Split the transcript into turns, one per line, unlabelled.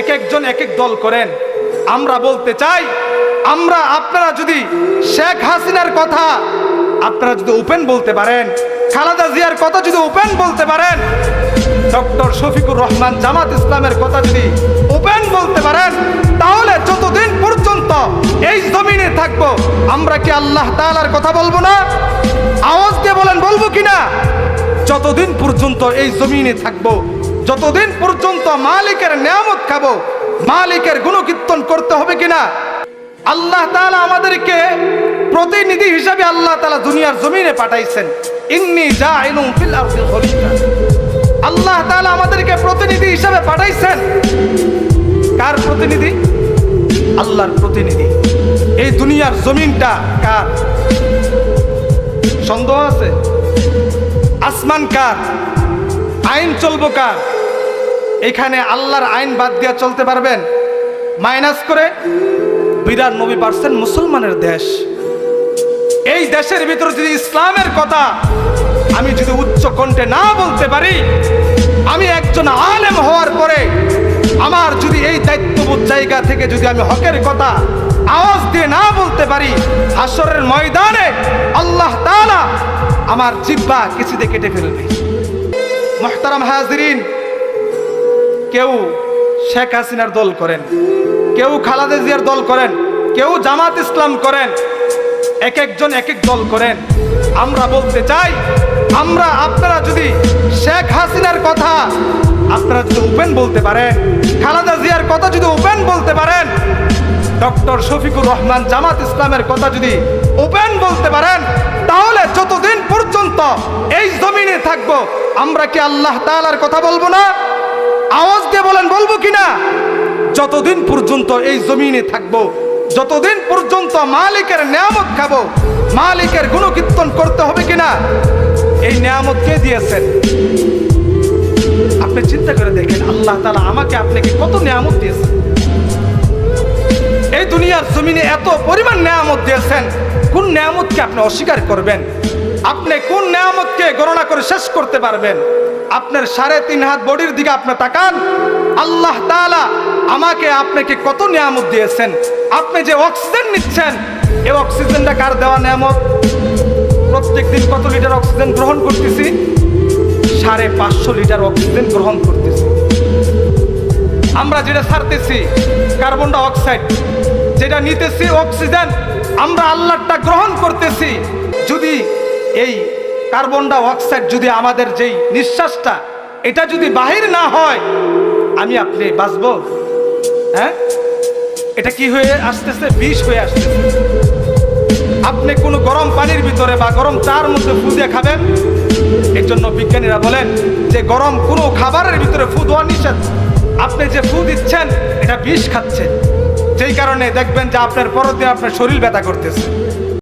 এক একজন এক এক দল করেন। আমরা বলতে চাই, আপনারা যদি শেখ হাসিনার কথা আপনারা যদি ওপেন বলতে পারেন, খালেদা জিয়ার কথা যদি ওপেন বলতে পারেন, ডক্টর শফিকুর রহমান জামাত ইসলামের কথা যদি ওপেন বলতে পারেন, তাহলে যতদিন পর্যন্ত এই জমিনে থাকবো আমরা কি আল্লাহ তাআলার কথা বলবো না? আওয়াজ দিয়ে বলেন, বলবো কিনা? যতদিন পর্যন্ত এই জমিনে থাকবো, যতদিন পর্যন্ত মালিকের নিয়ামত খাবো, মালিকের গুণকীর্তন করতে হবে কিনা? আল্লাহ তাআলা আমাদেরকে প্রতিনিধি হিসাবে আল্লাহ তাআলা দুনিয়ার জমিনে পাঠাইছেন। ইন্নী জাইলুম ফিল আরদি খলিফা। আল্লাহ তাআলা আমাদেরকে প্রতিনিধি হিসাবে পাঠাইছেন। কার প্রতিনিধি? আল্লাহর প্রতিনিধি। এই দুনিয়ার জমিনটা কার? সন্দেহ আছে? আসমান কার? আইন চলবো কার? এখানে আল্লাহর আইন বাদ দিয়া চলতে পারবেন? মাইনাস করে 92% মুসলমানের দেশ। এই দেশের ভিতরে যদি ইসলামের কথা আমি যদি উচ্চ কণ্ঠে না বলতে পারি, আমি একজন আলেম হওয়ার পরে আমার যদি এই দায়িত্ববোধ জায়গা থেকে যদি আমি হকের কথা আওয়াজ দিয়ে না বলতে পারি, হাসরের ময়দানে আল্লাহ তাআলা আমার জিহ্বা কিছুতে কেটে ফেলবে। মুহতারাম হাজিরিন, কেউ শেখ হাসিনার দল করেন, কেউ খালেদা জিয়ার দল করেন, কেউ জামাত ইসলাম করেন, এক একজন এক এক দল করেন। আমরা বলতে চাই, আপনারা যদি শেখ হাসিনার কথা আপনারা যদি ওপেন বলতে পারেন, খালেদা জিয়ার কথা যদি ওপেন বলতে পারেন, ডক্টর শফিকুর রহমান জামাত ইসলামের কথা যদি ওপেন বলতে পারেন, তাহলে যতদিন পর্যন্ত এই জমিনে থাকবো আমরা কি আল্লাহ তাআলার কথা বলবো না? আওয়াজ দিয়ে বলেন, বলবো কিনা? যতদিন পর্যন্ত এই জমিনে থাকবো, যতদিন পর্যন্ত মালিকের নিয়ামত খাবো, মালিকের গুণকীর্তন করতে হবে কিনা? এই নিয়ামত কে দিয়েছেন? আপনি চিন্তা করে দেখেন, আল্লাহ তাআলা আমাকে আপনাকে কত নিয়ামত দিয়েছেন। এই দুনিয়ার জমিনে এত পরিমাণ নিয়ামত দিয়েছেন, কোন নিয়ামতকে আপনি অস্বীকার করবেন? আপনি কোন নিয়ামতকে গণনা করে শেষ করতে পারবেন? আপনার 3.5 হাত বডির দিকে আপনি তাকান, আল্লাহ তাআলা আমাকে আপনাকে কত নিয়ামত দিয়েছেন। আপনি যে অক্সিজেন নিচ্ছেন, এই অক্সিজেনটা কার দেওয়া নিয়ামত? প্রত্যেক দিন কত লিটার অক্সিজেন গ্রহণ করতেছি? 550 লিটার অক্সিজেন গ্রহণ করতেছি। আমরা যেটা ছাড়তেছি কার্বন ডাই অক্সাইড, যেটা নিতেছি অক্সিজেন, আমরা আল্লাহটা গ্রহণ করতেছি। যদি এই কার্বন ডাই অক্সাইড যদি আমাদের যেই নিঃশ্বাসটা এটা যদি বাহির না হয়, আমি আপনি বাঁচবো? হ্যাঁ, এটা কি হয়ে আসতেছে? বিষ হয়ে আসতেছে। আপনি কোনো গরম পানির ভিতরে বা গরম চার মধ্যে ফু দিয়ে খাবেন? এর জন্য বিজ্ঞানীরা বলেন যে গরম কোনো খাবারের ভিতরে ফু দেওয়া নিষেধ। আপনি যে ফু দিচ্ছেন এটা বিষ খাচ্ছেন, যেই কারণে দেখবেন যে আপনার পরের দিন আপনার শরীর ব্যথা করতেছে।